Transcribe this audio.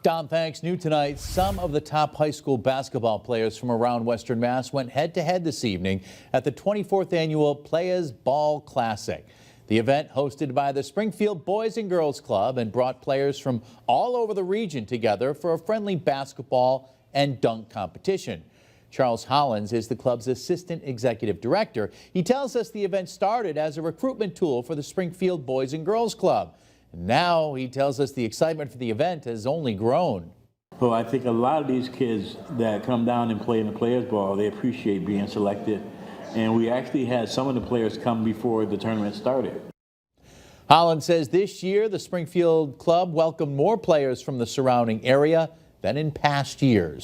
Don, thanks. New tonight, some of the top high school basketball players from around Western Mass went head-to-head this evening at the 24th annual Playas Ball Classic. The event, hosted by the Springfield Boys and Girls Club, and brought players from all over the region together for a friendly basketball and dunk competition. Charles Hollins is the club's assistant executive director. He tells us the event started as a recruitment tool for the Springfield Boys and Girls Club. Now he tells us the excitement for the event has only grown. Well, I think a lot of these kids that come down and play in the Players Ball, they appreciate being selected. And we actually had some of the players come before the tournament started. Holland says this year the Springfield Club welcomed more players from the surrounding area than in past years.